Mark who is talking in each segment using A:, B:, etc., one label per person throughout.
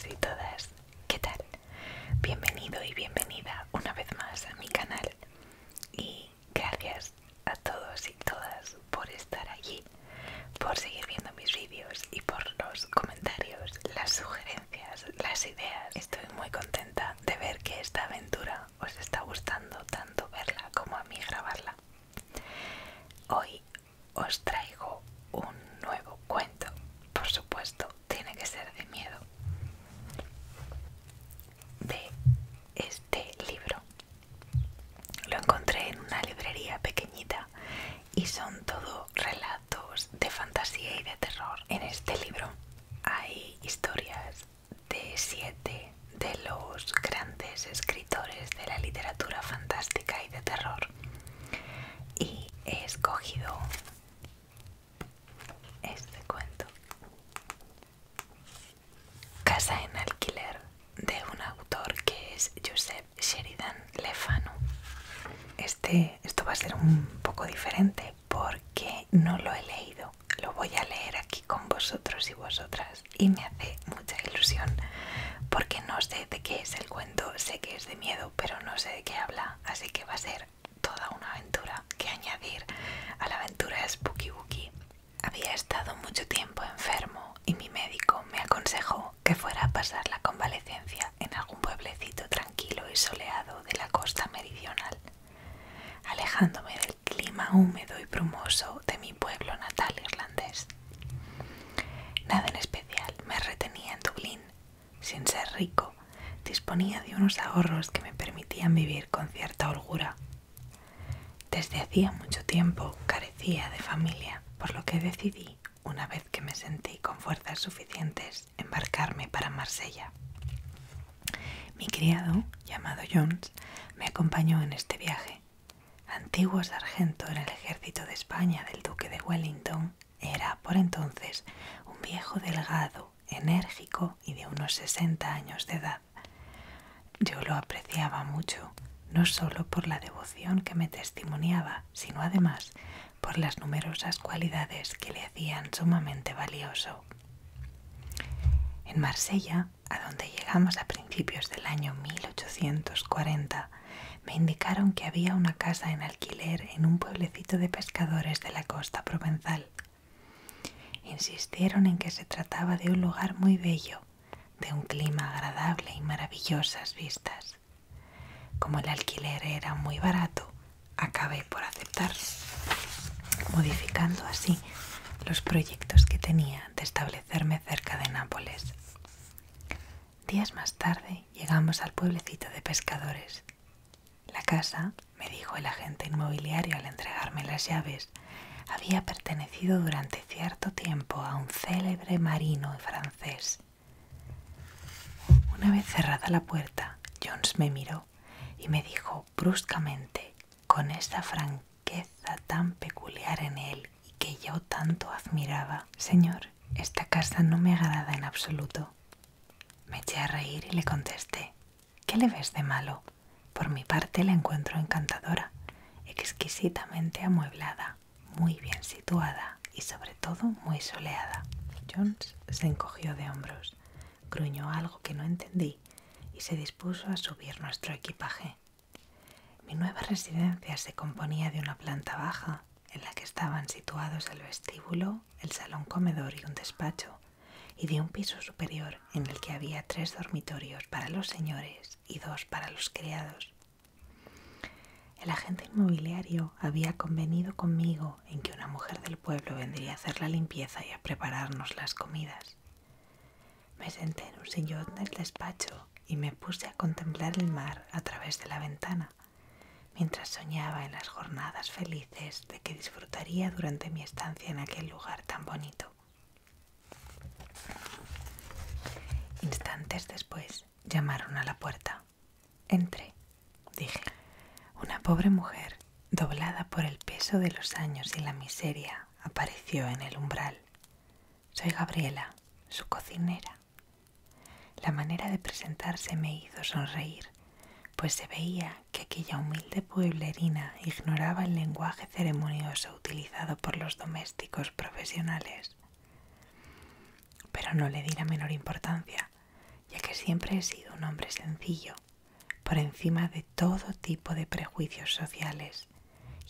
A: todos y todas, ¿qué tal? Bienvenido y bienvenida una vez más a mi canal y gracias a todos y todas por estar allí, por seguir viendo mis vídeos y por los comentarios, las sugerencias, las ideas. Estoy muy contenta de ver que esta aventura os está gustando tanto verla como a mí grabarla. Hoy os traigo un nuevo cuento, por supuesto, tiene que ser de miedo, de este libro. Lo encontré en una librería pequeñita y son todo relatos de fantasía y de terror. En este libro hay historias de 7 de los grandes escritores de la literatura fantástica y de terror, y he escogido este cuento, Casa en alquiler, de un autor que es Joseph Sheridan Le Fanu. Esto va a ser un poco diferente porque no lo he leído, lo voy a leer aquí con vosotros y vosotras y me hace mucha ilusión porque no sé de qué es el cuento, sé que es de miedo pero no sé de qué habla, así que va a ser toda una aventura que añadir a la aventura Spooky Booky. Había estado mucho tiempo enfermo y mi médico me aconsejó que fuera a pasar la convalecencia en algún pueblecito tranquilo y soleado de la costa meridional, alejándome del clima húmedo y brumoso de mi pueblo natal irlandés. Nada en especial me retenía en Dublín. Sin ser rico, disponía de unos ahorros que me permitían vivir con cierta holgura. Desde hacía mucho tiempo carecía de familia, por lo que decidí, una vez que me sentí con fuerzas suficientes, embarcarme para Marsella. Mi criado, llamado Jones, me acompañó en este viaje. Antiguo sargento en el ejército de España del duque de Wellington, era por entonces un viejo delgado, enérgico y de unos 60 años de edad. Yo lo apreciaba mucho, no solo por la devoción que me testimoniaba, sino además por las numerosas cualidades que le hacían sumamente valioso. En Marsella, a donde llegamos a principios del año 1840, me indicaron que había una casa en alquiler en un pueblecito de pescadores de la costa provenzal. Insistieron en que se trataba de un lugar muy bello, de un clima agradable y maravillosas vistas. Como el alquiler era muy barato, acabé por aceptar, modificando así los proyectos que tenía de establecerme cerca de Nápoles. Días más tarde llegamos al pueblecito de pescadores. La casa, me dijo el agente inmobiliario al entregarme las llaves, había pertenecido durante cierto tiempo a un célebre marino francés. Una vez cerrada la puerta, Jones me miró y me dijo bruscamente, con esa franqueza tan peculiar en él y que yo tanto admiraba: «Señor, esta casa no me agrada en absoluto». Me eché a reír y le contesté: «¿Qué le ves de malo? Por mi parte la encuentro encantadora, exquisitamente amueblada, muy bien situada y sobre todo muy soleada». Jones se encogió de hombros, gruñó algo que no entendí y se dispuso a subir nuestro equipaje. Mi nueva residencia se componía de una planta baja, en la que estaban situados el vestíbulo, el salón comedor y un despacho, y de un piso superior en el que había 3 dormitorios para los señores y 2 para los criados. El agente inmobiliario había convenido conmigo en que una mujer del pueblo vendría a hacer la limpieza y a prepararnos las comidas. Me senté en un sillón del despacho y me puse a contemplar el mar a través de la ventana, mientras soñaba en las jornadas felices de que disfrutaría durante mi estancia en aquel lugar tan bonito. Instantes después llamaron a la puerta. «Entre», dije. Una pobre mujer, doblada por el peso de los años y la miseria, apareció en el umbral. «Soy Gabriela, su cocinera». La manera de presentarse me hizo sonreír, pues se veía que aquella humilde pueblerina ignoraba el lenguaje ceremonioso utilizado por los domésticos profesionales. Pero no le di la menor importancia. ya que siempre he sido un hombre sencillo, por encima de todo tipo de prejuicios sociales,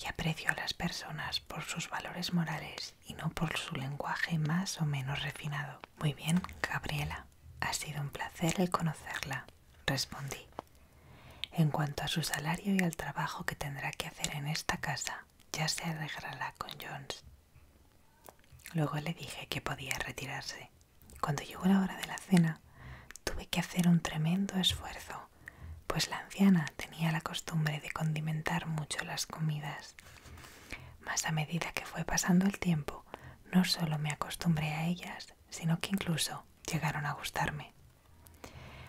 A: y aprecio a las personas por sus valores morales y no por su lenguaje más o menos refinado. Muy bien, Gabriela, ha sido un placer el conocerla, respondí. En cuanto a su salario y al trabajo que tendrá que hacer en esta casa, ya se arreglará con Jones. Luego le dije que podía retirarse. Cuando llegó la hora de la cena, tuve que hacer un tremendo esfuerzo, pues la anciana tenía la costumbre de condimentar mucho las comidas. Mas a medida que fue pasando el tiempo, no solo me acostumbré a ellas, sino que incluso llegaron a gustarme.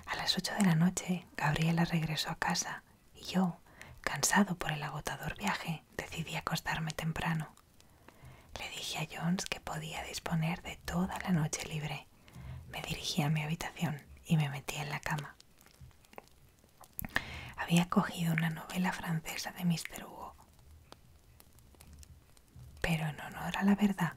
A: A las 8 de la noche, Gabriela regresó a casa y yo, cansado por el agotador viaje, decidí acostarme temprano. Le dije a Jones que podía disponer de toda la noche libre. Me dirigí a mi habitación y me metí en la cama. Había cogido una novela francesa de Mr. Hugo, pero en honor a la verdad,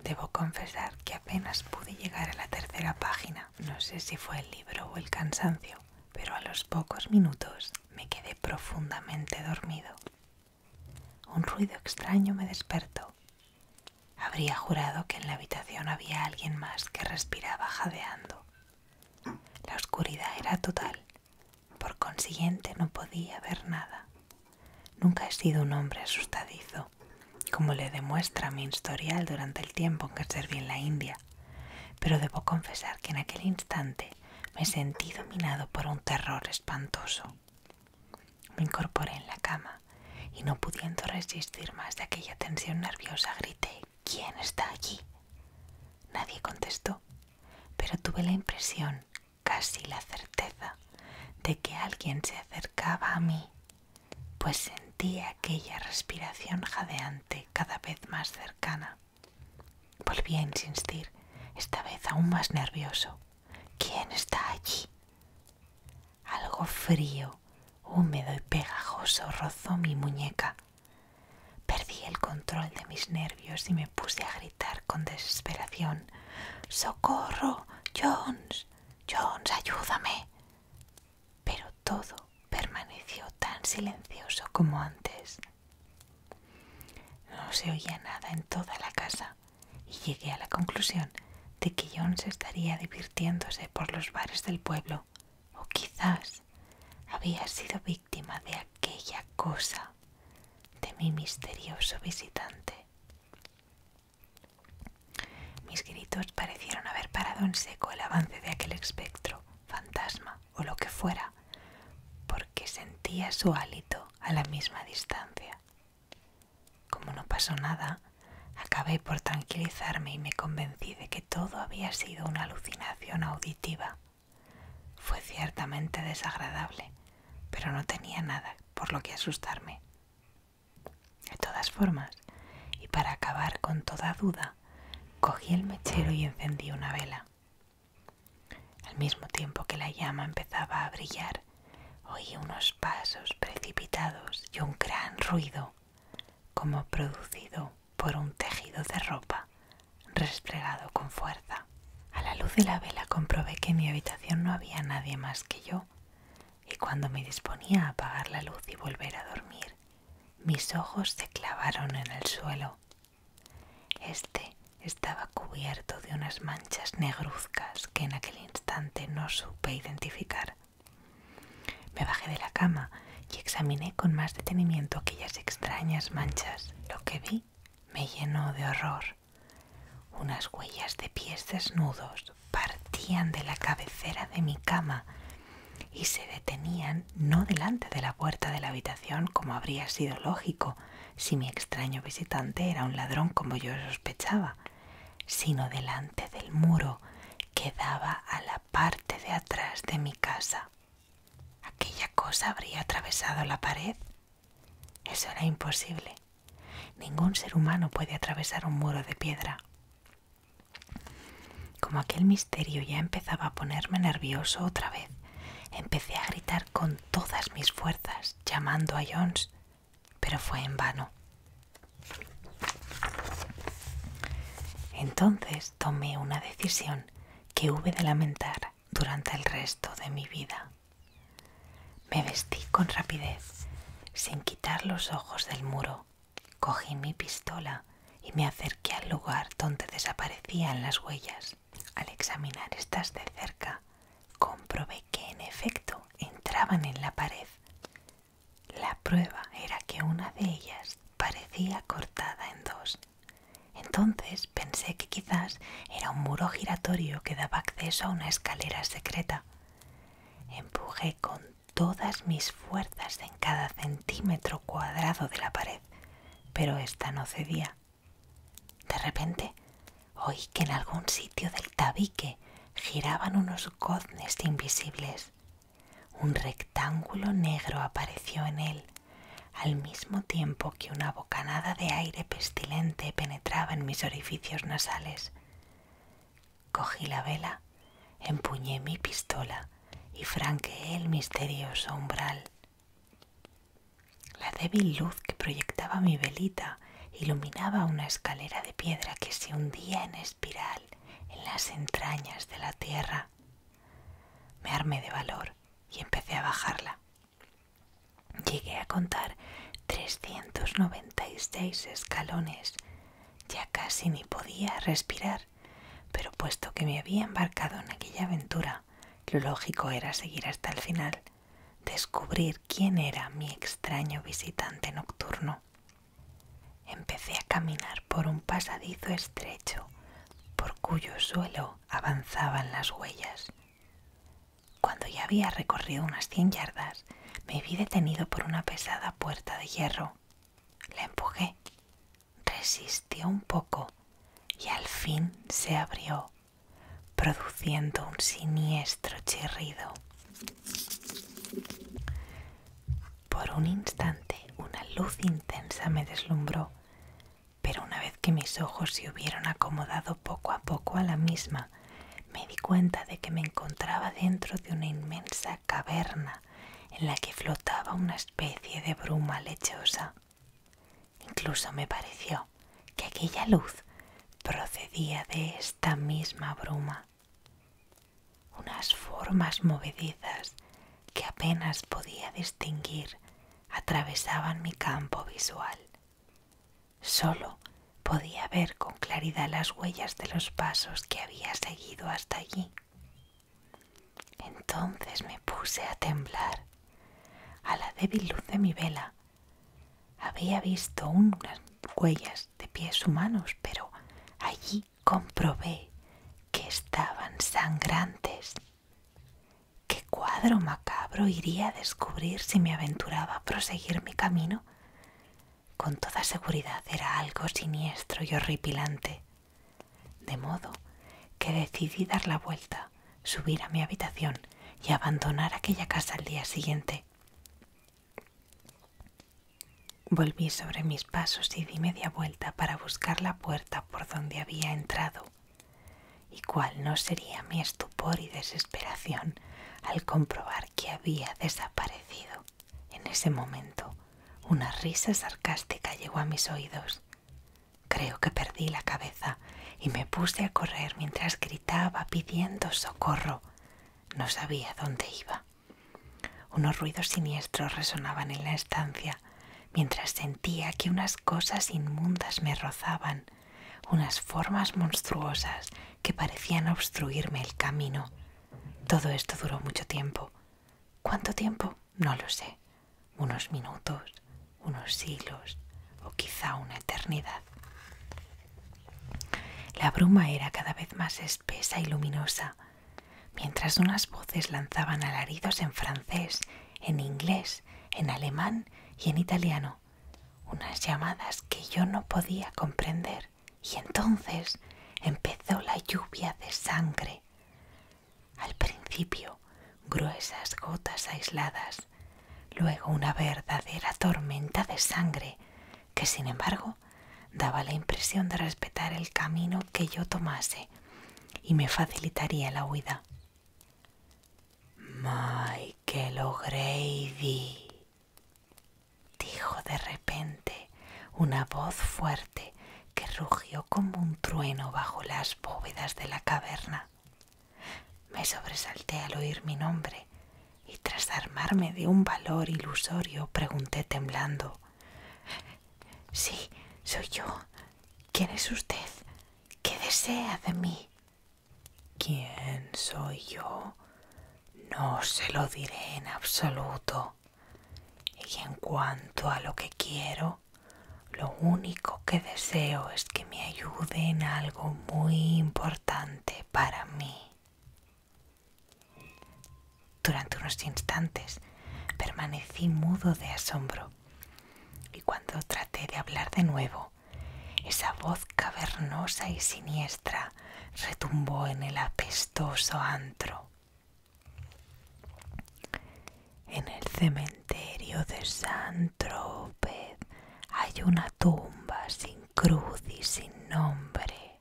A: debo confesar que apenas pude llegar a la tercera página. No sé si fue el libro o el cansancio, pero a los pocos minutos me quedé profundamente dormido. Un ruido extraño me despertó. Habría jurado que en la habitación había alguien más que respiraba jadeando. La oscuridad era total, por consiguiente no podía ver nada. Nunca he sido un hombre asustadizo, como le demuestra mi historial durante el tiempo en que serví en la India, pero debo confesar que en aquel instante me sentí dominado por un terror espantoso. Me incorporé en la cama y, no pudiendo resistir más de aquella tensión nerviosa, grité: ¿Quién está allí? Nadie contestó, pero tuve la impresión, casi la certeza, de que alguien se acercaba a mí, pues sentía aquella respiración jadeante cada vez más cercana. Volví a insistir, esta vez aún más nervioso. ¿Quién está allí? Algo frío, húmedo y pegajoso rozó mi muñeca. Perdí el control de mis nervios y me puse a gritar con desesperación: ¡Socorro! ¡Jones! ¡Jones, ayúdame! Pero todo permaneció tan silencioso como antes. No se oía nada en toda la casa y llegué a la conclusión de que Jones estaría divirtiéndose por los bares del pueblo, o quizás había sido víctima de aquella cosa, de mi misterioso visitante. Mis gritos parecieron haber parado en seco el avance de aquel espectro, fantasma o lo que fuera, porque sentía su hálito a la misma distancia. Como no pasó nada, acabé por tranquilizarme y me convencí de que todo había sido una alucinación auditiva. Fue ciertamente desagradable, pero no tenía nada por lo que asustarme. De todas formas, y para acabar con toda duda, cogí el mechero y encendí una vela. Al mismo tiempo que la llama empezaba a brillar, oí unos pasos precipitados y un gran ruido, como producido por un tejido de ropa restregado con fuerza. A la luz de la vela comprobé que en mi habitación no había nadie más que yo, y cuando me disponía a apagar la luz y volver a dormir, mis ojos se clavaron en el suelo. Este estaba cubierto de unas manchas negruzcas que en aquel instante no supe identificar. Me bajé de la cama y examiné con más detenimiento aquellas extrañas manchas. Lo que vi me llenó de horror. Unas huellas de pies desnudos partían de la cabecera de mi cama y se detenían no delante de la puerta de la habitación, como habría sido lógico si mi extraño visitante era un ladrón como yo sospechaba, sino delante del muro que daba a la parte de atrás de mi casa. ¿Aquella cosa habría atravesado la pared? Eso era imposible. Ningún ser humano puede atravesar un muro de piedra. Como aquel misterio ya empezaba a ponerme nervioso otra vez, empecé a gritar con todas mis fuerzas, llamando a Jones, pero fue en vano. Entonces tomé una decisión que hube de lamentar durante el resto de mi vida. Me vestí con rapidez, sin quitar los ojos del muro. Cogí mi pistola y me acerqué al lugar donde desaparecían las huellas. Al examinar estas de cerca, comprobé que en efecto entraban en la pared. La prueba era que una de ellas parecía cortada en dos. Entonces pensé que quizás era un muro giratorio que daba acceso a una escalera secreta. Empujé con todas mis fuerzas en cada centímetro cuadrado de la pared, pero ésta no cedía. De repente oí que en algún sitio del tabique giraban unos goznes invisibles. Un rectángulo negro apareció en él, al mismo tiempo que una bocanada de aire pestilente penetraba en mis orificios nasales. Cogí la vela, empuñé mi pistola y franqueé el misterioso umbral. La débil luz que proyectaba mi velita iluminaba una escalera de piedra que se hundía en espiral en las entrañas de la tierra. Me armé de valor y empecé a bajarla. Llegué a contar 396 escalones. Ya casi ni podía respirar, pero puesto que me había embarcado en aquella aventura, lo lógico era seguir hasta el final, descubrir quién era mi extraño visitante nocturno. Empecé a caminar por un pasadizo estrecho, por cuyo suelo avanzaban las huellas. Cuando ya había recorrido unas 100 yardas, me vi detenido por una pesada puerta de hierro. La empujé, resistió un poco y al fin se abrió, produciendo un siniestro chirrido. Por un instante una luz intensa me deslumbró, pero una vez que mis ojos se hubieron acomodado poco a poco a la misma, me di cuenta de que me encontraba dentro de una inmensa caverna en la que flotaba una especie de bruma lechosa. Incluso me pareció que aquella luz procedía de esta misma bruma. Unas formas movedizas que apenas podía distinguir atravesaban mi campo visual. Solo podía ver con claridad las huellas de los pasos que había seguido hasta allí. Entonces me puse a temblar. A la débil luz de mi vela había visto unas huellas de pies humanos, pero allí comprobé que estaban sangrantes. ¿Qué cuadro macabro iría a descubrir si me aventuraba a proseguir mi camino? Con toda seguridad era algo siniestro y horripilante, de modo que decidí dar la vuelta, subir a mi habitación y abandonar aquella casa al día siguiente. Volví sobre mis pasos y di media vuelta para buscar la puerta por donde había entrado. Y cuál no sería mi estupor y desesperación al comprobar que había desaparecido. En ese momento, una risa sarcástica llegó a mis oídos. Creo que perdí la cabeza y me puse a correr mientras gritaba pidiendo socorro. No sabía dónde iba. Unos ruidos siniestros resonaban en la estancia, mientras sentía que unas cosas inmundas me rozaban, unas formas monstruosas que parecían obstruirme el camino. Todo esto duró mucho tiempo. ¿Cuánto tiempo? No lo sé. Unos minutos, unos siglos o quizá una eternidad. La bruma era cada vez más espesa y luminosa, mientras unas voces lanzaban alaridos en francés, en inglés, en alemán y en italiano, unas llamadas que yo no podía comprender, y entonces empezó la lluvia de sangre. Al principio, gruesas gotas aisladas, luego una verdadera tormenta de sangre que, sin embargo, daba la impresión de respetar el camino que yo tomase y me facilitaría la huida. «Michael O'Grady», dijo de repente una voz fuerte que rugió como un trueno bajo las bóvedas de la caverna. Me sobresalté al oír mi nombre y tras armarme de un valor ilusorio pregunté temblando: «Sí, soy yo. ¿Quién es usted? ¿Qué desea de mí?» «¿Quién soy yo? No se lo diré en absoluto. Y en cuanto a lo que quiero, lo único que deseo es que me ayude en algo muy importante para mí». Durante unos instantes permanecí mudo de asombro, y cuando traté de hablar de nuevo, esa voz cavernosa y siniestra retumbó en el apestoso antro. «En el cementerio de San Tropez hay una tumba sin cruz y sin nombre.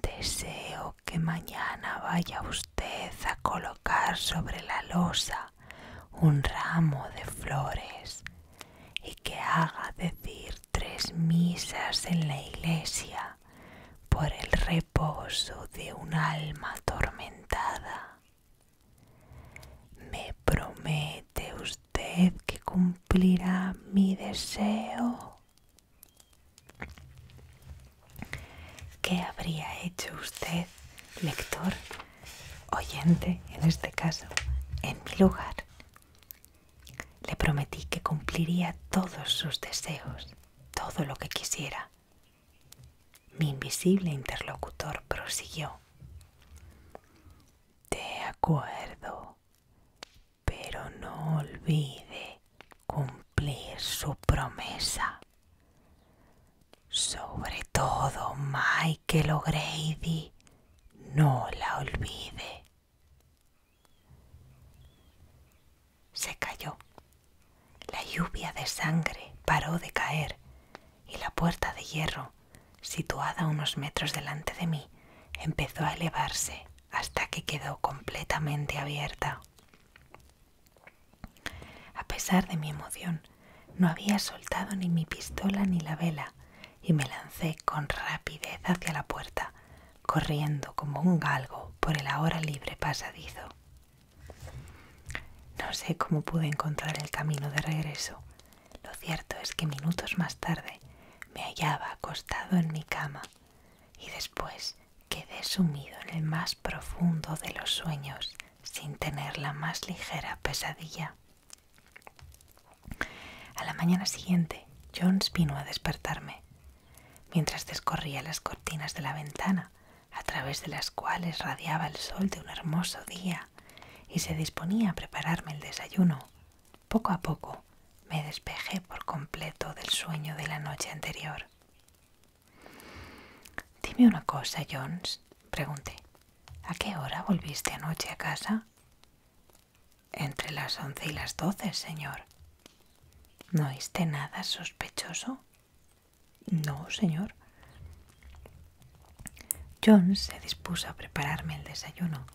A: Deseo que mañana vaya usted a colocar sobre la losa un ramo de flores y que haga decir 3 misas en la iglesia por el reposo de un alma atormentada. ¿Me promete usted que cumplirá mi deseo?» ¿Qué habría hecho usted, lector, oyente en este caso, en mi lugar? Le prometí que cumpliría todos sus deseos, todo lo que quisiera. Mi invisible interlocutor prosiguió: «De acuerdo, pero no olvide cumplir su promesa. Sobre todo, Michael O'Grady, no la olvide». Se calló. La lluvia de sangre paró de caer y la puerta de hierro, situada a unos metros delante de mí, empezó a elevarse hasta que quedó completamente abierta. A pesar de mi emoción, no había soltado ni mi pistola ni la vela y me lancé con rapidez hacia la puerta, corriendo como un galgo por el ahora libre pasadizo. No sé cómo pude encontrar el camino de regreso. Lo cierto es que minutos más tarde me hallaba acostado en mi cama y después quedé sumido en el más profundo de los sueños sin tener la más ligera pesadilla. A la mañana siguiente, Jones vino a despertarme. Mientras descorría las cortinas de la ventana, a través de las cuales radiaba el sol de un hermoso día, y se disponía a prepararme el desayuno, poco a poco me despejé por completo del sueño de la noche anterior. «Dime una cosa, Jones», pregunté. «¿A qué hora volviste anoche a casa?» «Entre las 11 y las 12, señor». ¿No oíste nada sospechoso?» «No, señor». Jones se dispuso a prepararme el desayuno,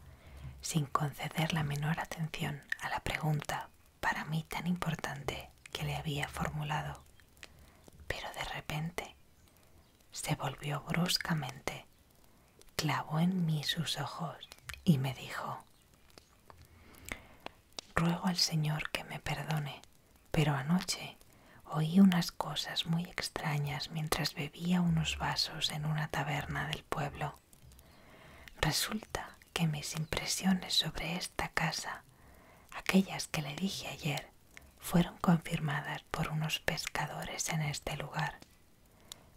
A: sin conceder la menor atención a la pregunta para mí tan importante que le había formulado. Pero de repente se volvió bruscamente, clavó en mí sus ojos y me dijo: «Ruego al Señor que me perdone, pero anoche oí unas cosas muy extrañas mientras bebía unos vasos en una taberna del pueblo. Resulta que mis impresiones sobre esta casa, aquellas que le dije ayer, fueron confirmadas por unos pescadores en este lugar.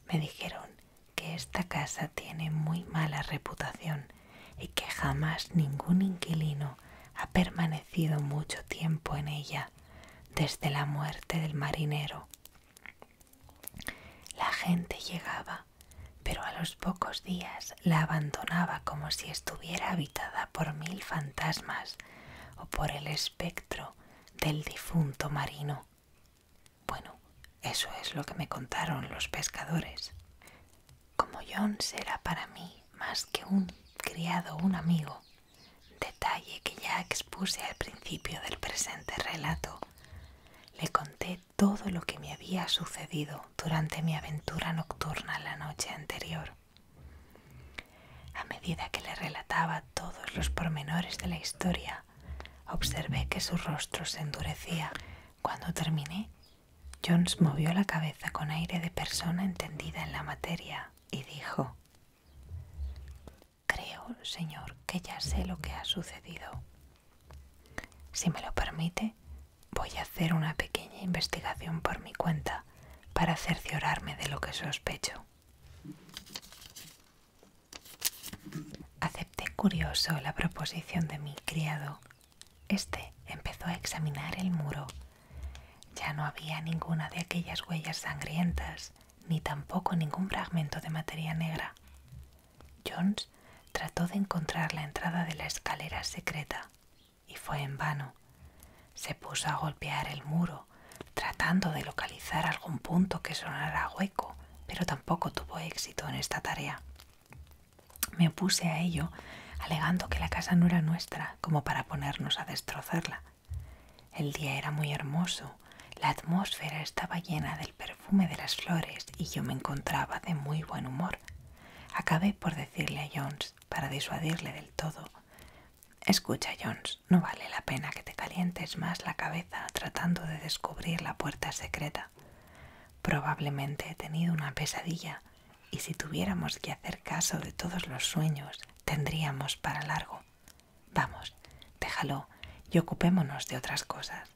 A: Me dijeron que esta casa tiene muy mala reputación y que jamás ningún inquilino ha permanecido mucho tiempo en ella desde la muerte del marinero. La gente llegaba, pero a los pocos días la abandonaba como si estuviera habitada por 1000 fantasmas o por el espectro del difunto marino. Bueno, eso es lo que me contaron los pescadores. Como Jones era para mí más que un criado, un amigo, detalle que ya expuse al principio del presente relato, le conté todo lo que me había sucedido durante mi aventura nocturna la noche anterior. A medida que le relataba todos los pormenores de la historia, observé que su rostro se endurecía. Cuando terminé, Jones movió la cabeza con aire de persona entendida en la materia y dijo: «Creo, señor, que ya sé lo que ha sucedido. Si me lo permite, voy a hacer una pequeña investigación por mi cuenta para cerciorarme de lo que sospecho». Acepté curioso la proposición de mi criado. Este empezó a examinar el muro. Ya no había ninguna de aquellas huellas sangrientas, ni tampoco ningún fragmento de materia negra. Jones trató de encontrar la entrada de la escalera secreta, y fue en vano. Se puso a golpear el muro, tratando de localizar algún punto que sonara hueco, pero tampoco tuvo éxito en esta tarea. Me opuse a ello, alegando que la casa no era nuestra, como para ponernos a destrozarla. El día era muy hermoso, la atmósfera estaba llena del perfume de las flores y yo me encontraba de muy buen humor. Acabé por decirle a Jones, para disuadirle del todo: «Escucha, Jones, no vale la pena que te calientes más la cabeza tratando de descubrir la puerta secreta. Probablemente he tenido una pesadilla, y si tuviéramos que hacer caso de todos los sueños, tendríamos para largo. Vamos, déjalo y ocupémonos de otras cosas».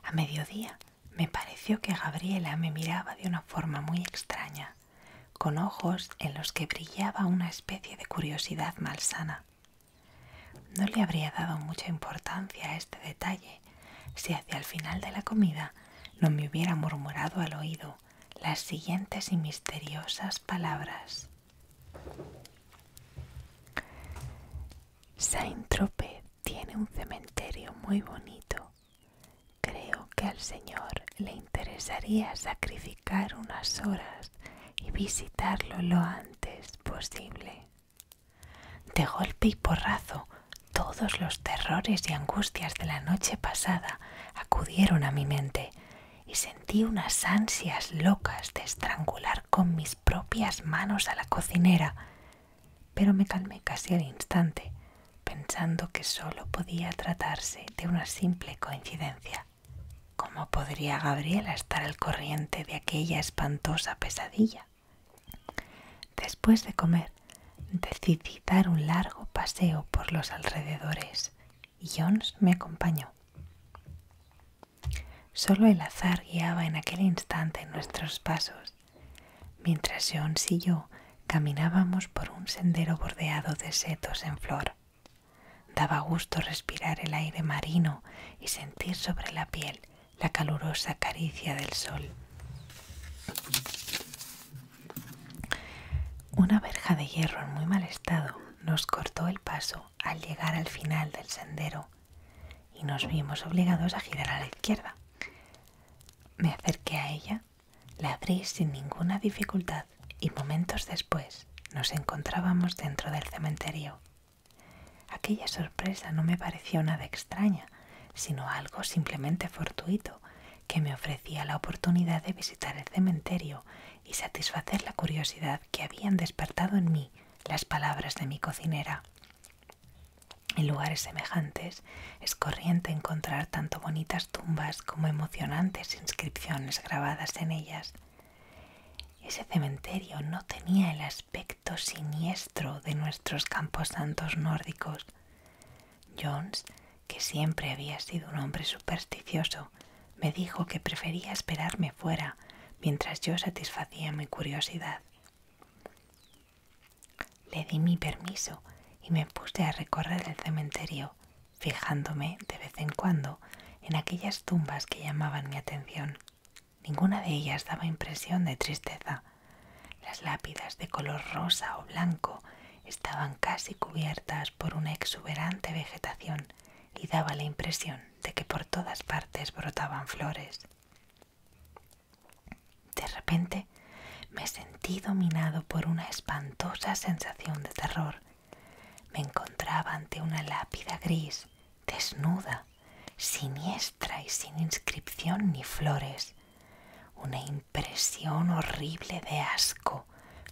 A: A mediodía me pareció que Gabriela me miraba de una forma muy extraña, con ojos en los que brillaba una especie de curiosidad malsana. No le habría dado mucha importancia a este detalle si hacia el final de la comida no me hubiera murmurado al oído las siguientes y misteriosas palabras: «Saint-Tropez tiene un cementerio muy bonito. Creo que al señor le interesaría sacrificar unas horas y visitarlo lo antes posible». De golpe y porrazo, todos los terrores y angustias de la noche pasada acudieron a mi mente y sentí unas ansias locas de estrangular con mis propias manos a la cocinera, pero me calmé casi al instante, pensando que solo podía tratarse de una simple coincidencia. ¿Cómo podría Gabriela estar al corriente de aquella espantosa pesadilla? Después de comer, decidí dar un largo paseo por los alrededores y Jones me acompañó. Solo el azar guiaba en aquel instante nuestros pasos, mientras Jones y yo caminábamos por un sendero bordeado de setos en flor. Daba gusto respirar el aire marino y sentir sobre la piel la calurosa caricia del sol. Una verja de hierro en muy mal estado nos cortó el paso al llegar al final del sendero y nos vimos obligados a girar a la izquierda. Me acerqué a ella, la abrí sin ninguna dificultad y momentos después nos encontrábamos dentro del cementerio. Aquella sorpresa no me pareció nada extraña, sino algo simplemente fortuito, que me ofrecía la oportunidad de visitar el cementerio y satisfacer la curiosidad que habían despertado en mí las palabras de mi cocinera. En lugares semejantes es corriente encontrar tanto bonitas tumbas como emocionantes inscripciones grabadas en ellas. Ese cementerio no tenía el aspecto siniestro de nuestros camposantos nórdicos. Jones, que siempre había sido un hombre supersticioso, me dijo que prefería esperarme fuera mientras yo satisfacía mi curiosidad. Le di mi permiso y me puse a recorrer el cementerio, fijándome de vez en cuando en aquellas tumbas que llamaban mi atención. Ninguna de ellas daba impresión de tristeza. Las lápidas de color rosa o blanco estaban casi cubiertas por una exuberante vegetación y daba la impresión de que por todas partes brotaban flores. De repente me sentí dominado por una espantosa sensación de terror. Me encontraba ante una lápida gris, desnuda, siniestra y sin inscripción ni flores. Una impresión horrible de asco,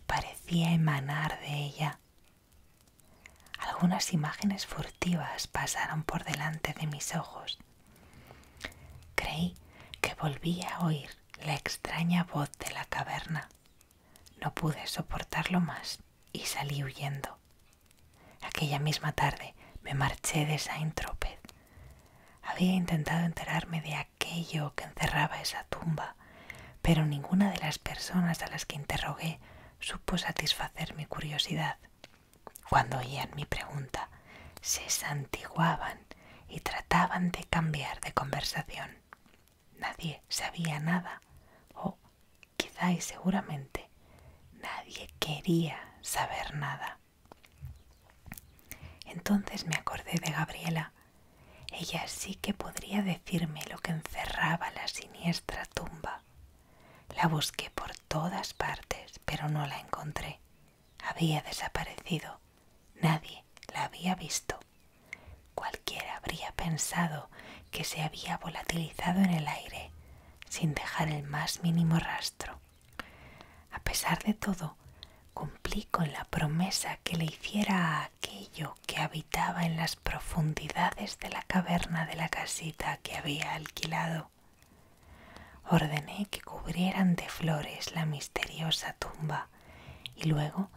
A: parecía emanar de ella. Algunas imágenes furtivas pasaron por delante de mis ojos. Creí que volvía a oír la extraña voz de la caverna. No pude soportarlo más y salí huyendo. Aquella misma tarde me marché de Saint-Tropez. Había intentado enterarme de aquello que encerraba esa tumba, pero ninguna de las personas a las que interrogué supo satisfacer mi curiosidad. Cuando oían mi pregunta, se santiguaban y trataban de cambiar de conversación. Nadie sabía nada, o quizá y seguramente nadie quería saber nada. Entonces me acordé de Gabriela. Ella sí que podría decirme lo que encerraba la siniestra tumba. La busqué por todas partes, pero no la encontré. Había desaparecido. Nadie la había visto. Cualquiera habría pensado que se había volatilizado en el aire, sin dejar el más mínimo rastro. A pesar de todo, cumplí con la promesa que le hiciera a aquello que habitaba en las profundidades de la caverna de la casita que había alquilado. Ordené que cubrieran de flores la misteriosa tumba y luego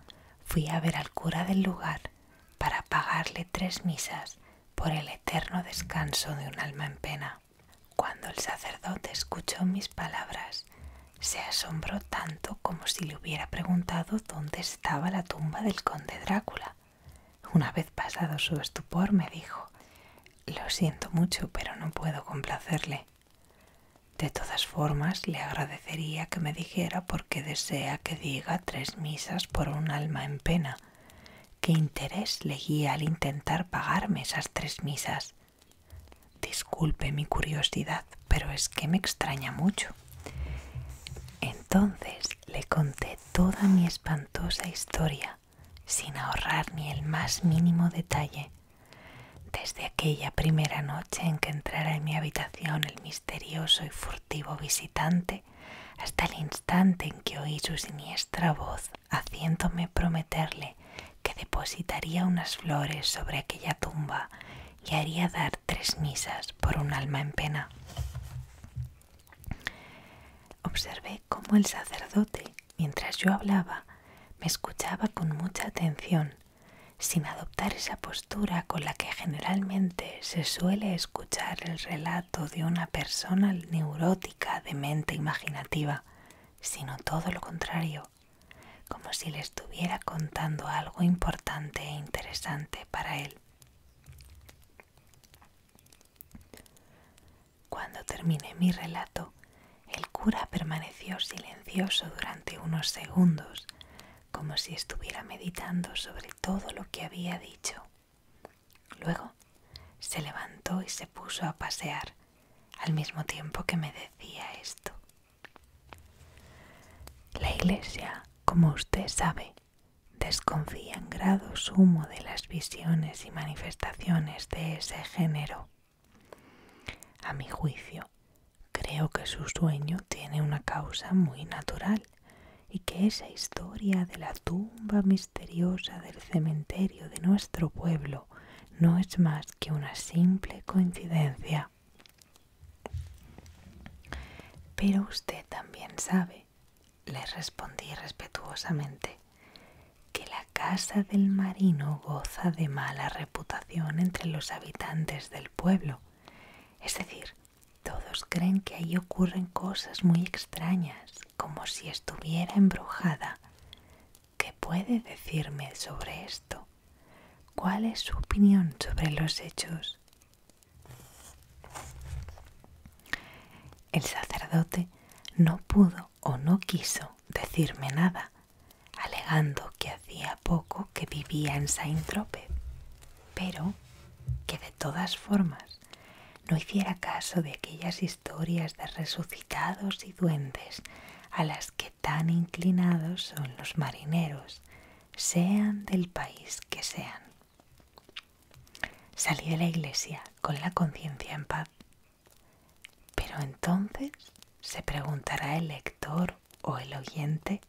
A: fui a ver al cura del lugar para pagarle 3 misas por el eterno descanso de un alma en pena. Cuando el sacerdote escuchó mis palabras, se asombró tanto como si le hubiera preguntado dónde estaba la tumba del conde Drácula. Una vez pasado su estupor me dijo: «Lo siento mucho, pero no puedo complacerle. De todas formas, le agradecería que me dijera por qué desea que diga 3 misas por un alma en pena. ¿Qué interés le guía al intentar pagarme esas 3 misas? Disculpe mi curiosidad, pero es que me extraña mucho». Entonces le conté toda mi espantosa historia, sin ahorrar ni el más mínimo detalle. Desde aquella primera noche en que entrara en mi habitación el misterioso y furtivo visitante, hasta el instante en que oí su siniestra voz haciéndome prometerle que depositaría unas flores sobre aquella tumba y haría dar 3 misas por un alma en pena. Observé cómo el sacerdote, mientras yo hablaba, me escuchaba con mucha atención, sin adoptar esa postura con la que generalmente se suele escuchar el relato de una persona neurótica de mente imaginativa, sino todo lo contrario, como si le estuviera contando algo importante e interesante para él. Cuando terminé mi relato, el cura permaneció silencioso durante unos segundos, como si estuviera meditando sobre todo lo que había dicho. Luego se levantó y se puso a pasear, al mismo tiempo que me decía esto: «La Iglesia, como usted sabe, desconfía en grado sumo de las visiones y manifestaciones de ese género. A mi juicio, creo que su sueño tiene una causa muy natural y que esa historia de la tumba misteriosa del cementerio de nuestro pueblo no es más que una simple coincidencia. Pero usted también sabe», le respondí respetuosamente, «que la casa del marino goza de mala reputación entre los habitantes del pueblo. Es decir, todos creen que allí ocurren cosas muy extrañas, como si estuviera embrujada. ¿Qué puede decirme sobre esto? ¿Cuál es su opinión sobre los hechos?» El sacerdote no pudo o no quiso decirme nada, alegando que hacía poco que vivía en Saint-Tropez, pero que de todas formas no hiciera caso de aquellas historias de resucitados y duendes a las que tan inclinados son los marineros, sean del país que sean. Salí de la iglesia con la conciencia en paz. Pero entonces se preguntará el lector o el oyente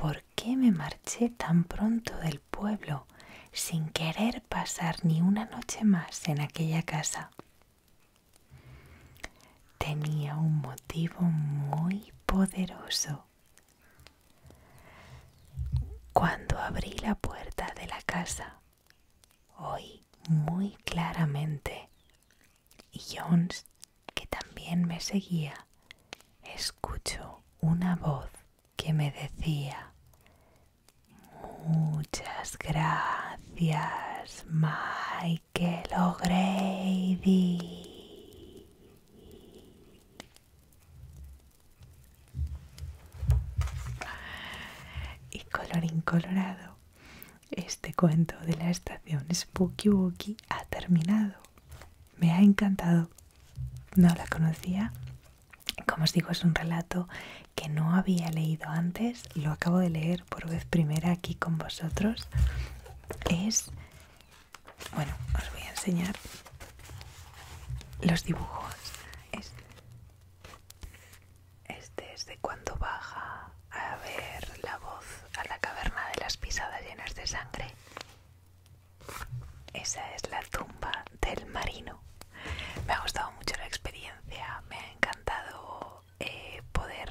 A: por qué me marché tan pronto del pueblo sin querer pasar ni una noche más en aquella casa. Tenía un motivo muy poderoso. Cuando abrí la puerta de la casa, oí muy claramente, y Jones, que también me seguía, escuchó una voz que me decía: muchas gracias, Michael O'Grady. Y colorín colorado, este cuento de la estación Spooky Wookie ha terminado. Me ha encantado. No la conocía. Como os digo, es un relato que no había leído antes. Lo acabo de leer por vez primera aquí con vosotros. Bueno, os voy a enseñar los dibujos. Este es de cuando baja a ver la voz a la caverna de las pisadas llenas de sangre. Esa es la tumba del marino. Me ha gustado mucho la experiencia, me ha encantado poder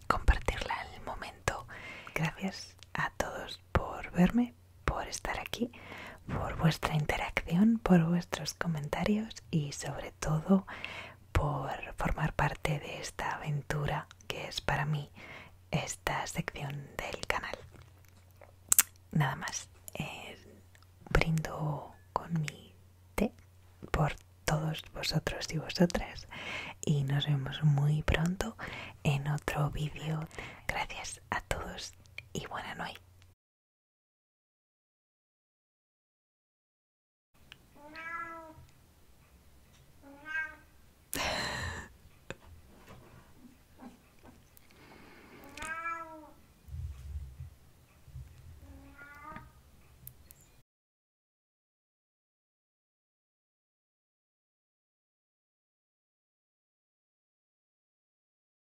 A: compartirla en el momento. Gracias a todos por verme, por estar aquí, por vuestra interacción, por vuestros comentarios y sobre todo por formar parte de esta aventura que es para mí esta sección del canal. Nada más, brindo con mi té por todos vosotros y vosotras y nos vemos muy pronto en otro vídeo. Gracias a todos y buena noche.